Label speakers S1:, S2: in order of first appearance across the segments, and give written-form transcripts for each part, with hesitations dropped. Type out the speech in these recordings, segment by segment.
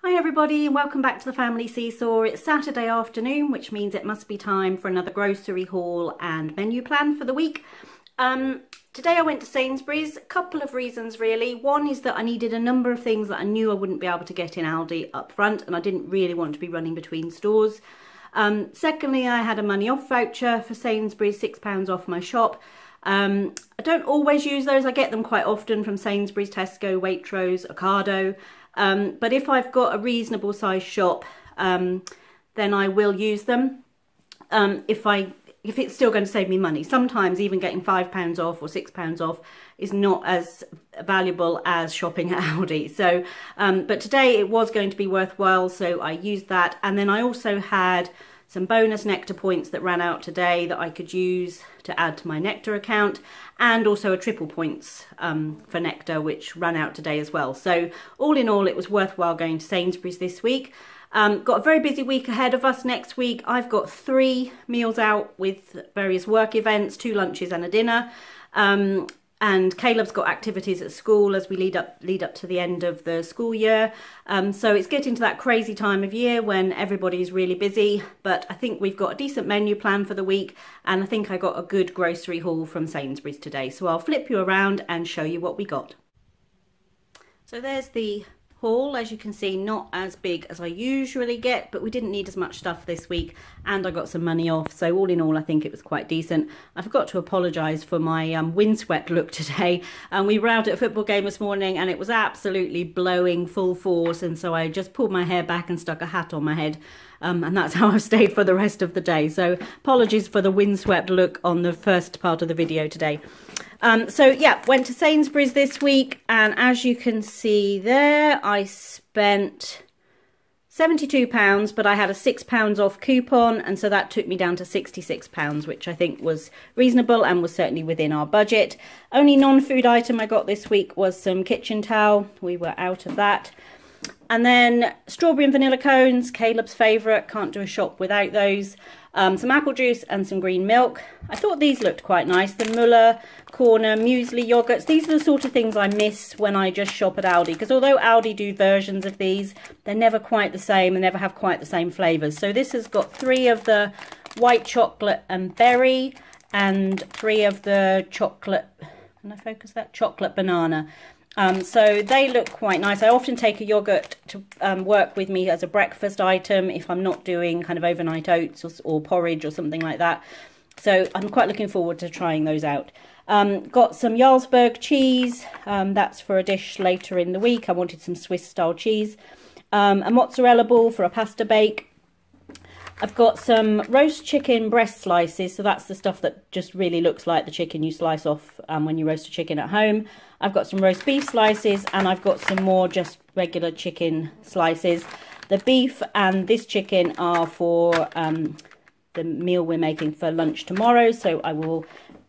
S1: Hi everybody and welcome back to the Family Seesaw. It's Saturday afternoon, which means it must be time for another grocery haul and menu plan for the week. Today I went to Sainsbury's. A couple of reasons really. One is that I needed a number of things that I knew I wouldn't be able to get in Aldi up front, and I didn't really want to be running between stores. Secondly, I had a money off voucher for Sainsbury's, £6 off my shop. I don't always use those. I get them quite often from Sainsbury's, Tesco, Waitrose, Ocado. But if I've got a reasonable size shop, then I will use them if it's still going to save me money. Sometimes even getting £5 off or £6 off is not as valuable as shopping at Aldi. So, but today it was going to be worthwhile, so I used that. And then I also had some bonus Nectar points that ran out today that I could use to add to my Nectar account, and also a triple points for Nectar, which ran out today as well. So all in all, it was worthwhile going to Sainsbury's this week. Got a very busy week ahead of us next week. I've got 3 meals out with various work events, 2 lunches and a dinner. And Caleb's got activities at school as we lead up to the end of the school year. So it's getting to that crazy time of year when everybody's really busy, but I think we've got a decent menu plan for the week, and I think I got a good grocery haul from Sainsbury's today. So I'll flip you around and show you what we got. So there's the haul. As you can see, not as big as I usually get, but we didn't need as much stuff this week, and I got some money off. So all in all, I think it was quite decent. I forgot to apologise for my windswept look today. We were out at a football game this morning and it was absolutely blowing full force, and so I just pulled my hair back and stuck a hat on my head. And that's how I've stayed for the rest of the day. So apologies for the windswept look on the first part of the video today. So yeah, went to Sainsbury's this week, and as you can see there, I spent £72, but I had a £6 off coupon, and so that took me down to £66, which I think was reasonable and was certainly within our budget. Only non-food item I got this week was some kitchen towel. We were out of that. And then strawberry and vanilla cones, Caleb's favourite, can't do a shop without those. Some apple juice and some green milk. I thought these looked quite nice. The Muller Corner muesli yogurts. These are the sort of things I miss when I just shop at Aldi, because although Aldi do versions of these, they're never quite the same and never have quite the same flavours. So this has got 3 of the white chocolate and berry, and 3 of the chocolate, can I focus that? Chocolate banana. So they look quite nice. I often take a yogurt to work with me as a breakfast item if I'm not doing kind of overnight oats or porridge or something like that. So I'm quite looking forward to trying those out. Got some Jarlsberg cheese. That's for a dish later in the week. I wanted some Swiss style cheese. A mozzarella ball for a pasta bake. I've got some roast chicken breast slices, so that's the stuff that just really looks like the chicken you slice off when you roast a chicken at home. I've got some roast beef slices, and I've got some more just regular chicken slices. The beef and this chicken are for the meal we're making for lunch tomorrow, so I will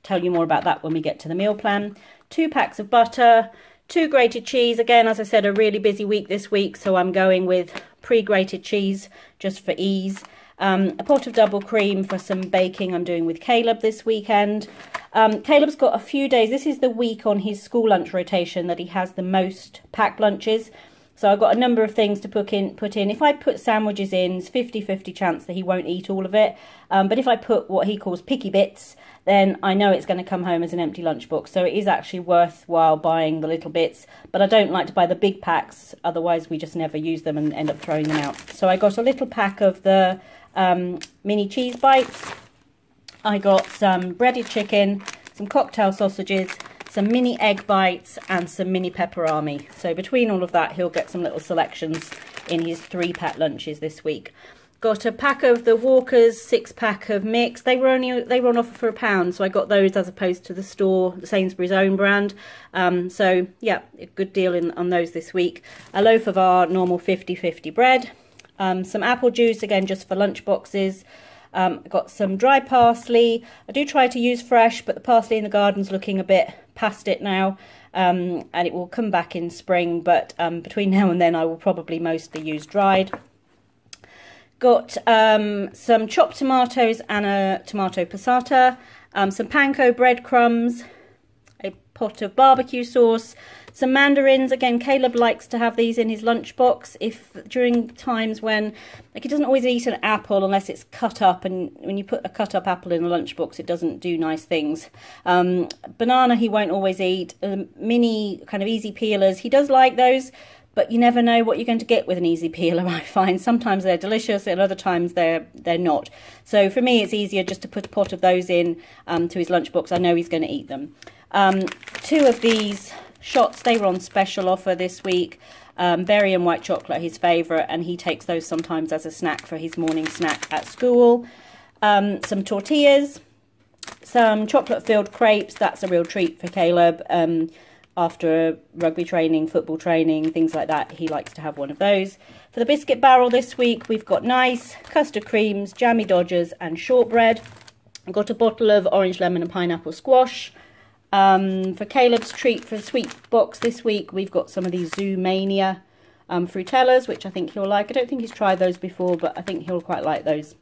S1: tell you more about that when we get to the meal plan. 2 packs of butter, 2 grated cheese. Again, as I said, a really busy week this week, so I'm going with pre-grated cheese just for ease. A pot of double cream for some baking I'm doing with Caleb this weekend. Caleb's got a few days. This is the week on his school lunch rotation that he has the most packed lunches. So I've got a number of things to put in. If I put sandwiches in, it's 50-50 chance that he won't eat all of it. But if I put what he calls picky bits, then I know it's going to come home as an empty lunchbox. So it is actually worthwhile buying the little bits. But I don't like to buy the big packs, otherwise we just never use them and end up throwing them out. So I got a little pack of the mini cheese bites. I got some breaded chicken, some cocktail sausages, some mini egg bites, and some mini pepperami. So between all of that, he'll get some little selections in his 3-pack lunches this week. Got a pack of the Walker's 6-pack of mix. They were on offer for £1, so I got those as opposed to the Sainsbury's own brand. So yeah, a good deal on those this week. A loaf of our normal 50-50 bread. Some apple juice, again just for lunch boxes. Got some dry parsley. I do try to use fresh, but the parsley in the garden's looking a bit past it now, and it will come back in spring, but between now and then I will probably mostly use dried. Got some chopped tomatoes and a tomato passata, some panko breadcrumbs, a pot of barbecue sauce, Some mandarins, again, Caleb likes to have these in his lunchbox if during times when, like, he doesn't always eat an apple unless it's cut up, and when you put a cut up apple in a lunchbox it doesn't do nice things. Banana he won't always eat. Mini kind of easy peelers, he does like those, but you never know what you're going to get with an easy peeler, I find. Sometimes they're delicious and other times they're not. So for me it's easier just to put a pot of those in to his lunchbox. I know he's going to eat them. 2 of these shots, they were on special offer this week. Berry and white chocolate, his favourite, and he takes those sometimes as a snack for his morning snack at school. Some tortillas, some chocolate-filled crepes, that's a real treat for Caleb. After rugby training, football training, things like that, he likes to have one of those. For the biscuit barrel this week, we've got nice custard creams, jammy dodgers and shortbread. I've got a bottle of orange, lemon and pineapple squash. For Caleb's treat for the sweet box this week, we've got some of these Zoomania fruitellas, which I think he'll like. I don't think he's tried those before, but I think he'll quite like those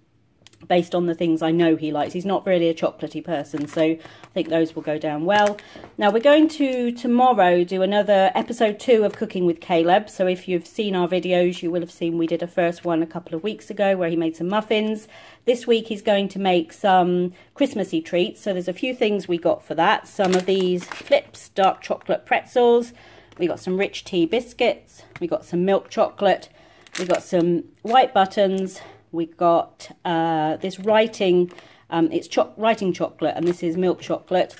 S1: based on the things I know he likes. He's not really a chocolatey person, so I think those will go down well. Now we're going to tomorrow do another episode 2 of Cooking with Caleb. So if you've seen our videos, you will have seen we did a first one a couple of weeks ago where he made some muffins. This week he's going to make some Christmassy treats. So there's a few things we got for that. Some of these Flips dark chocolate pretzels. We got some rich tea biscuits. We got some milk chocolate. We got some white buttons. We got this writing, it's writing chocolate, and this is milk chocolate.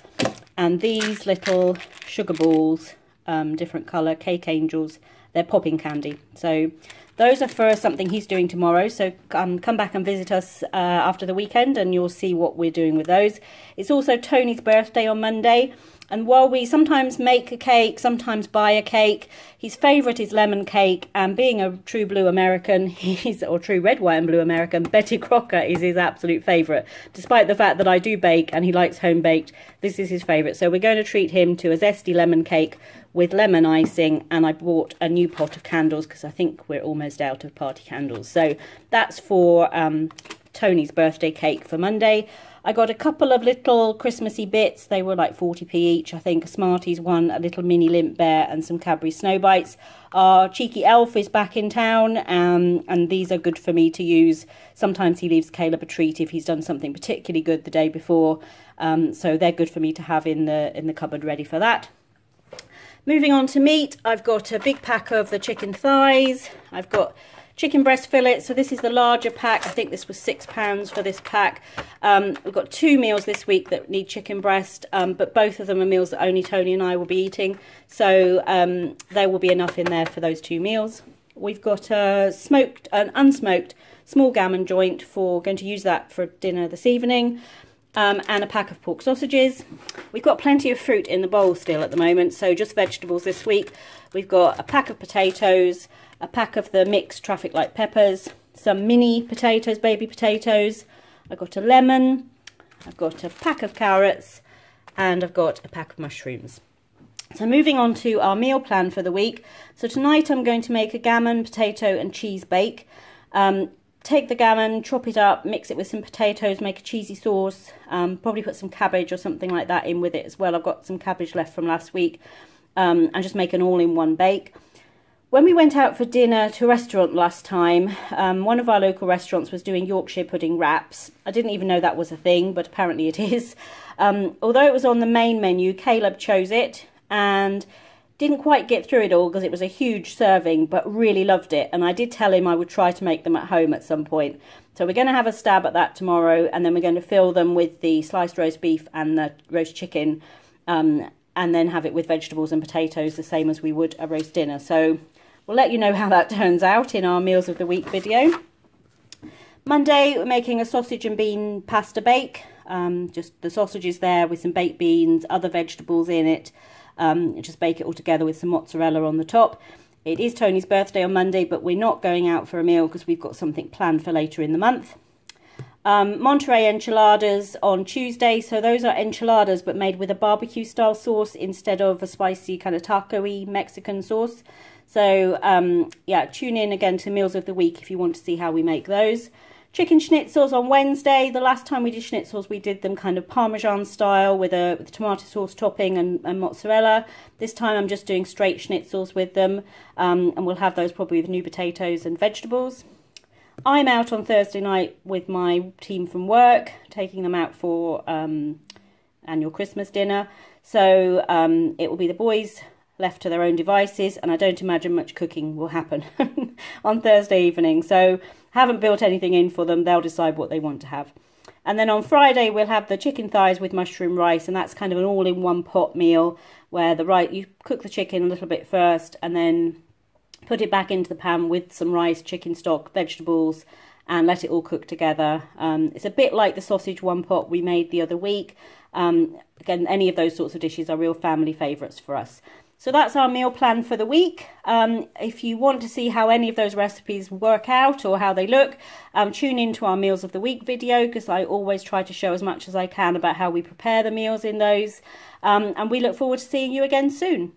S1: And these little sugar balls, different colour, cake angels, they're popping candy. So those are for something he's doing tomorrow. So come back and visit us after the weekend and you'll see what we're doing with those. It's also Tony's birthday on Monday. And while we sometimes make a cake, sometimes buy a cake, his favourite is lemon cake. And being a true blue American, or true red, white and blue American, Betty Crocker is his absolute favourite. Despite the fact that I do bake and he likes home baked, this is his favourite. So we're going to treat him to a zesty lemon cake with lemon icing. And I bought a new pot of candles because I think we're almost out of party candles. So that's for Tony's birthday cake for Monday. I got a couple of little Christmassy bits. They were like 40p each, I think. A Smarties one, a little mini Limp Bear and some Cadbury Snow Bites. Our cheeky elf is back in town, and these are good for me to use. Sometimes he leaves Caleb a treat if he's done something particularly good the day before. So they're good for me to have in the cupboard ready for that. Moving on to meat, I've got a big pack of the chicken thighs. I've got chicken breast fillets, so this is the larger pack. I think this was £6 for this pack. We've got 2 meals this week that need chicken breast, but both of them are meals that only Tony and I will be eating, so there will be enough in there for those 2 meals. We've got an unsmoked small gammon joint, going to use that for dinner this evening, and a pack of pork sausages. We've got plenty of fruit in the bowl still at the moment, so just vegetables this week. We've got a pack of potatoes, a pack of the mixed traffic light peppers, some mini potatoes, baby potatoes. I've got a lemon, I've got a pack of carrots, and I've got a pack of mushrooms. So moving on to our meal plan for the week. So tonight I'm going to make a gammon, potato and cheese bake. Take the gammon, chop it up, mix it with some potatoes, make a cheesy sauce, probably put some cabbage or something like that in with it as well. I've got some cabbage left from last week, and just make an all-in-one bake. When we went out for dinner to a restaurant last time, one of our local restaurants was doing Yorkshire pudding wraps. I didn't even know that was a thing, but apparently it is. Although it was on the main menu, Caleb chose it and didn't quite get through it all because it was a huge serving, but really loved it. And I did tell him I would try to make them at home at some point. So we're going to have a stab at that tomorrow, and then we're going to fill them with the sliced roast beef and the roast chicken, and then have it with vegetables and potatoes, the same as we would a roast dinner. So we'll let you know how that turns out in our Meals of the Week video. Monday, we're making a sausage and bean pasta bake. Just the sausages there with some baked beans, other vegetables in it. Just bake it all together with some mozzarella on the top. It is Tony's birthday on Monday, but we're not going out for a meal because we've got something planned for later in the month. Monterey enchiladas on Tuesday. So those are enchiladas but made with a barbecue style sauce instead of a spicy kind of taco-y Mexican sauce. So yeah, tune in again to Meals of the Week if you want to see how we make those. chicken schnitzels on Wednesday. The last time we did schnitzels, we did them kind of Parmesan style with a tomato sauce topping and mozzarella. This time I'm just doing straight schnitzels with them, and we'll have those probably with new potatoes and vegetables. I'm out on Thursday night with my team from work, taking them out for annual Christmas dinner. So it will be the boys left to their own devices, and I don't imagine much cooking will happen on Thursday evening. So haven't built anything in for them. They'll decide what they want to have. And then on Friday we'll have the chicken thighs with mushroom rice, and that's kind of an all-in-one pot meal where you cook the chicken a little bit first and then put it back into the pan with some rice, chicken stock, vegetables, and let it all cook together. It's a bit like the sausage one pot we made the other week. Again, any of those sorts of dishes are real family favourites for us. So that's our meal plan for the week. If you want to see how any of those recipes work out or how they look, tune into our Meals of the Week video, because I always try to show as much as I can about how we prepare the meals in those. And we look forward to seeing you again soon.